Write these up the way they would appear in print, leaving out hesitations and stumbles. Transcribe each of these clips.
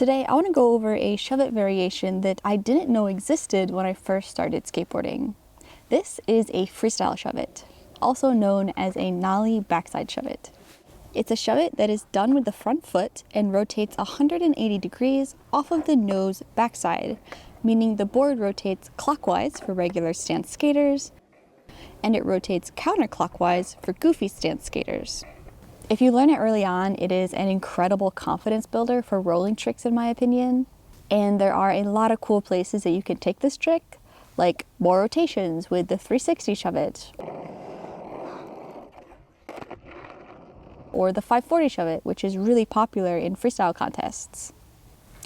Today, I want to go over a Shuvit variation that I didn't know existed when I first started skateboarding. This is a Freestyle Shuvit, also known as a Nollie backside Shuvit. It's a Shuvit that is done with the front foot and rotates 180 degrees off of the nose backside, meaning the board rotates clockwise for regular stance skaters, and it rotates counterclockwise for goofy stance skaters. If you learn it early on, it is an incredible confidence builder for rolling tricks in my opinion. And there are a lot of cool places that you can take this trick, like more rotations with the 360 Shuvit, or the 540 Shuvit, which is really popular in freestyle contests.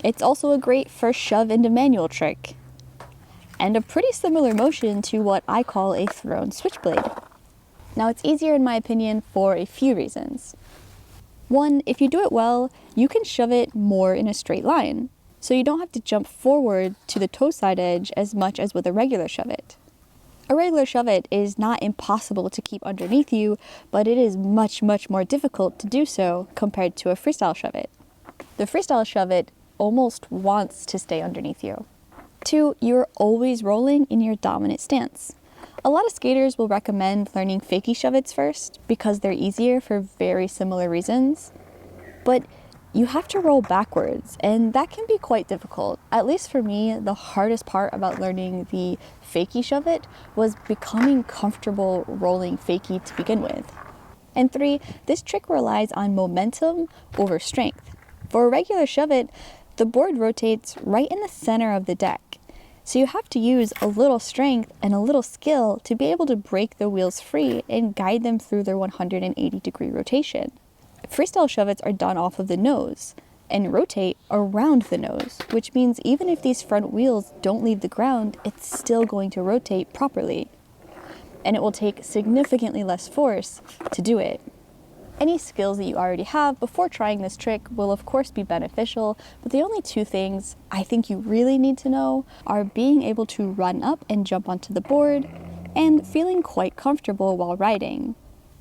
It's also a great first shove into manual trick, and a pretty similar motion to what I call a thrown switchblade. Now it's easier in my opinion for a few reasons. One, if you do it well, you can shove it more in a straight line, so you don't have to jump forward to the toe side edge as much as with a regular Shuvit. A regular Shuvit is not impossible to keep underneath you, but it is much more difficult to do so compared to a freestyle Shuvit. The freestyle Shuvit almost wants to stay underneath you. Two, you're always rolling in your dominant stance. A lot of skaters will recommend learning fakie Shuvits first because they're easier for very similar reasons. But you have to roll backwards, and that can be quite difficult. At least for me, the hardest part about learning the fakie Shuvit was becoming comfortable rolling fakie to begin with. And three, this trick relies on momentum over strength. For a regular Shuvit, the board rotates right in the center of the deck. So you have to use a little strength and a little skill to be able to break the wheels free and guide them through their 180-degree rotation. Freestyle Shuvits are done off of the nose and rotate around the nose, which means even if these front wheels don't leave the ground, it's still going to rotate properly. And it will take significantly less force to do it. Any skills that you already have before trying this trick will of course be beneficial, but the only two things I think you really need to know are being able to run up and jump onto the board and feeling quite comfortable while riding.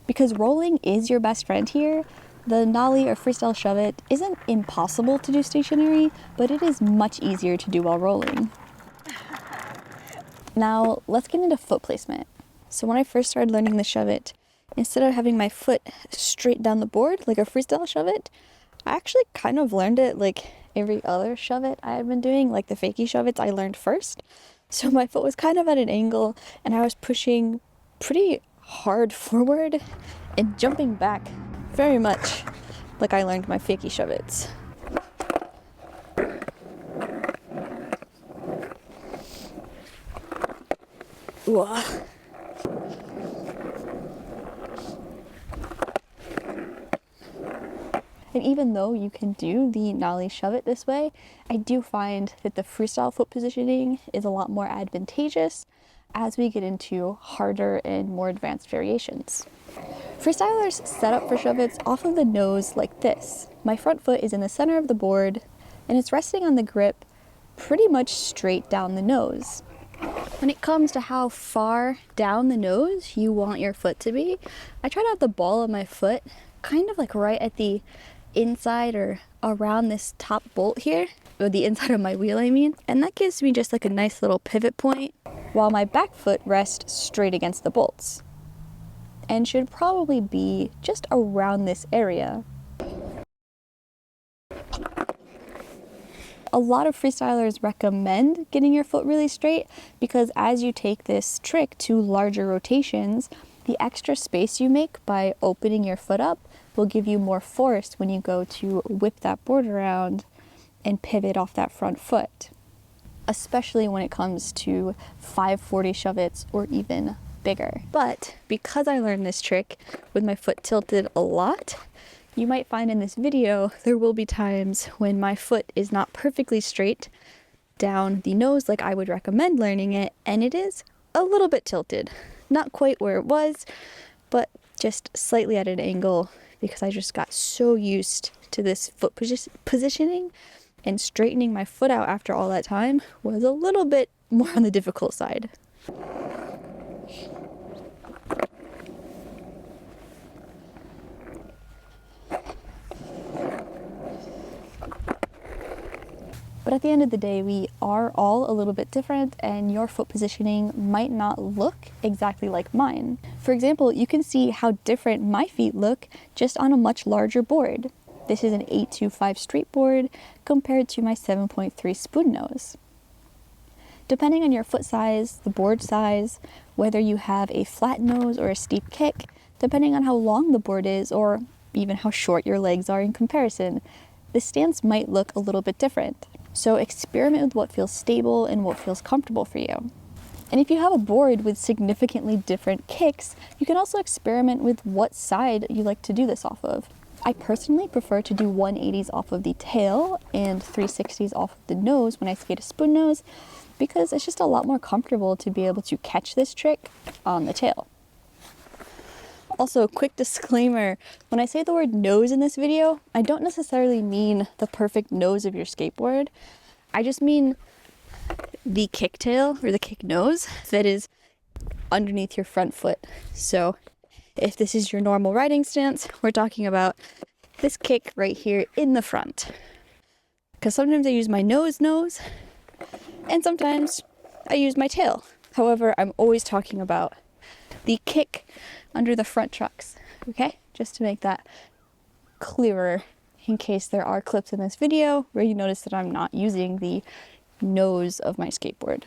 Because rolling is your best friend here, the Nollie or Freestyle Shuvit isn't impossible to do stationary, but it is much easier to do while rolling. Now let's get into foot placement. So when I first started learning the Shuvit, instead of having my foot straight down the board like a freestyle Shuvit, I actually kind of learned it like every other Shuvit I had been doing, like the fakie Shuvits I learned first. So my foot was kind of at an angle and I was pushing pretty hard forward and jumping back very much like I learned my fakie Shuvits. Ooh. And even though you can do the Nollie Shuvit this way, I do find that the freestyle foot positioning is a lot more advantageous as we get into harder and more advanced variations. Freestylers set up for Shuvits off of the nose like this. My front foot is in the center of the board and it's resting on the grip pretty much straight down the nose. When it comes to how far down the nose you want your foot to be, I try to have the ball of my foot kind of like right at the inside or around this top bolt here, or the inside of my wheel I mean, and that gives me just like a nice little pivot point while my back foot rests straight against the bolts and should probably be just around this area. A lot of freestylers recommend getting your foot really straight because as you take this trick to larger rotations, the extra space you make by opening your foot up will give you more force when you go to whip that board around and pivot off that front foot, especially when it comes to 540 Shuvits or even bigger. But because I learned this trick with my foot tilted a lot, you might find in this video there will be times when my foot is not perfectly straight down the nose like I would recommend learning it, and it is a little bit tilted. Not quite where it was, but just slightly at an angle because I just got so used to this foot positioning, and straightening my foot out after all that time was a little bit more on the difficult side. But at the end of the day, we are all a little bit different, and your foot positioning might not look exactly like mine. For example, you can see how different my feet look just on a much larger board. This is an 825 straight board compared to my 7.3 spoon nose. Depending on your foot size, the board size, whether you have a flat nose or a steep kick, depending on how long the board is, or even how short your legs are in comparison, the stance might look a little bit different. So experiment with what feels stable and what feels comfortable for you. And if you have a board with significantly different kicks, you can also experiment with what side you like to do this off of. I personally prefer to do 180s off of the tail and 360s off of the nose when I skate a spoon nose, because it's just a lot more comfortable to be able to catch this trick on the tail. Also, quick disclaimer, when I say the word nose in this video, I don't necessarily mean the perfect nose of your skateboard. I just mean the kick tail or the kick nose that is underneath your front foot. So if this is your normal riding stance, we're talking about this kick right here in the front. Because sometimes I use my nose, and sometimes I use my tail. However, I'm always talking about the kick under the front trucks, okay? Just to make that clearer in case there are clips in this video where you notice that I'm not using the nose of my skateboard.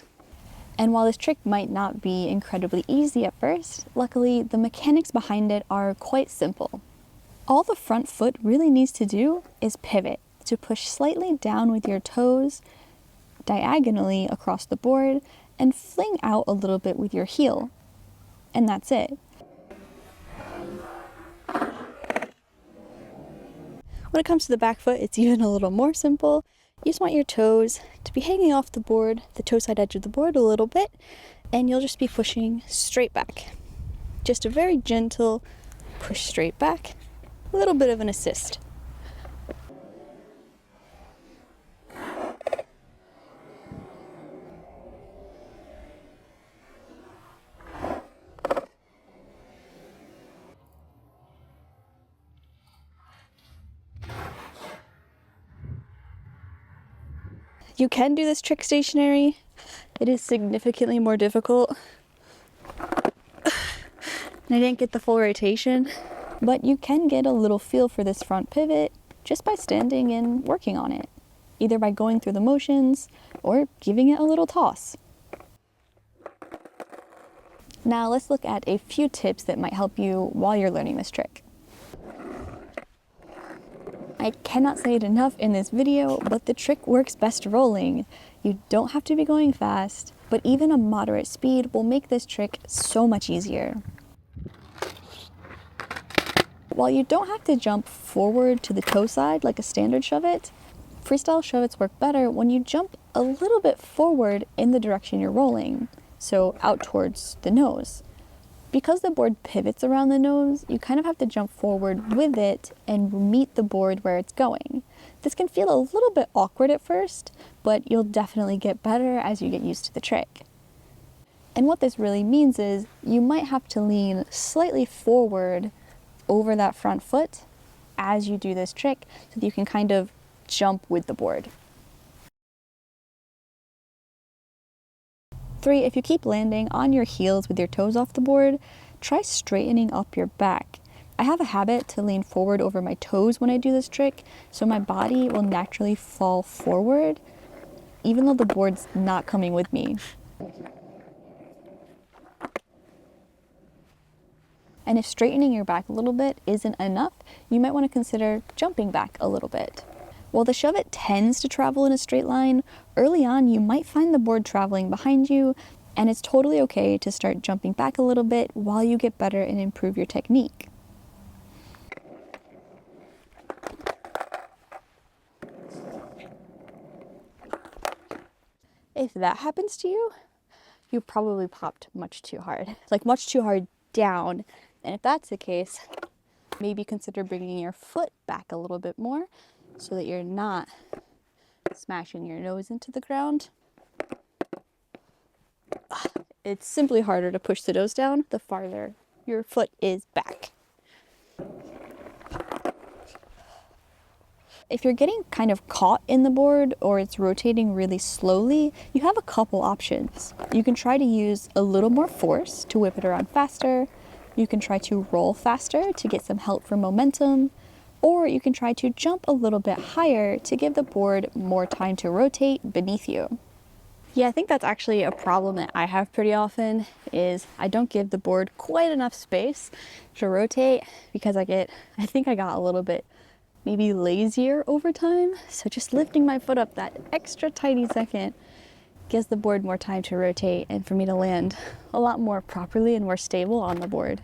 And while this trick might not be incredibly easy at first, luckily the mechanics behind it are quite simple. All the front foot really needs to do is pivot, to push slightly down with your toes diagonally across the board and fling out a little bit with your heel. And that's it. When it comes to the back foot, it's even a little more simple. You just want your toes to be hanging off the board, the toe side edge of the board a little bit, and you'll just be pushing straight back. Just a very gentle push straight back, a little bit of an assist. You can do this trick stationary. It is significantly more difficult. And I didn't get the full rotation, but you can get a little feel for this front pivot just by standing and working on it, either by going through the motions or giving it a little toss. Now let's look at a few tips that might help you while you're learning this trick. I cannot say it enough in this video, but the trick works best rolling. You don't have to be going fast, but even a moderate speed will make this trick so much easier. While you don't have to jump forward to the toe side like a standard Shuvit, freestyle Shuvits work better when you jump a little bit forward in the direction you're rolling, so out towards the nose. Because the board pivots around the nose, you kind of have to jump forward with it and meet the board where it's going. This can feel a little bit awkward at first, but you'll definitely get better as you get used to the trick. And what this really means is you might have to lean slightly forward over that front foot as you do this trick so that you can kind of jump with the board. 3, if you keep landing on your heels with your toes off the board, try straightening up your back. I have a habit to lean forward over my toes when I do this trick, so my body will naturally fall forward, even though the board's not coming with me. And if straightening your back a little bit isn't enough, you might want to consider jumping back a little bit. While the Shuvit tends to travel in a straight line, early on you might find the board traveling behind you, and it's totally okay to start jumping back a little bit while you get better and improve your technique. If that happens to you, you probably popped much too hard, like much too hard down. And if that's the case, maybe consider bringing your foot back a little bit more so that you're not smashing your nose into the ground. It's simply harder to push the nose down the farther your foot is back. If you're getting kind of caught in the board or it's rotating really slowly, you have a couple options. You can try to use a little more force to whip it around faster. You can try to roll faster to get some help from momentum, or you can try to jump a little bit higher to give the board more time to rotate beneath you. Yeah, I think that's actually a problem that I have pretty often, is I don't give the board quite enough space to rotate because I think I got a little bit maybe lazier over time. So just lifting my foot up that extra tiny second gives the board more time to rotate and for me to land a lot more properly and more stable on the board.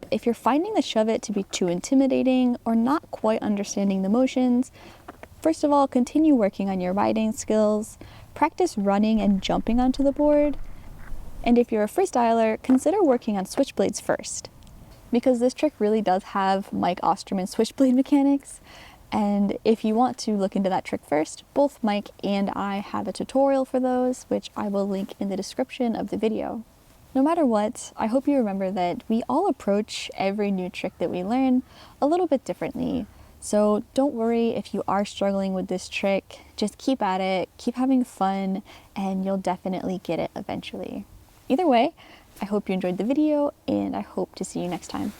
If you're finding the Shuvit to be too intimidating or not quite understanding the motions, first of all, continue working on your riding skills, practice running and jumping onto the board, and if you're a freestyler, consider working on switchblades first, because this trick really does have Mike Osterman switchblade mechanics, and if you want to look into that trick first, both Mike and I have a tutorial for those, which I will link in the description of the video. No matter what, I hope you remember that we all approach every new trick that we learn a little bit differently. So don't worry if you are struggling with this trick, just keep at it, keep having fun, and you'll definitely get it eventually. Either way, I hope you enjoyed the video and I hope to see you next time.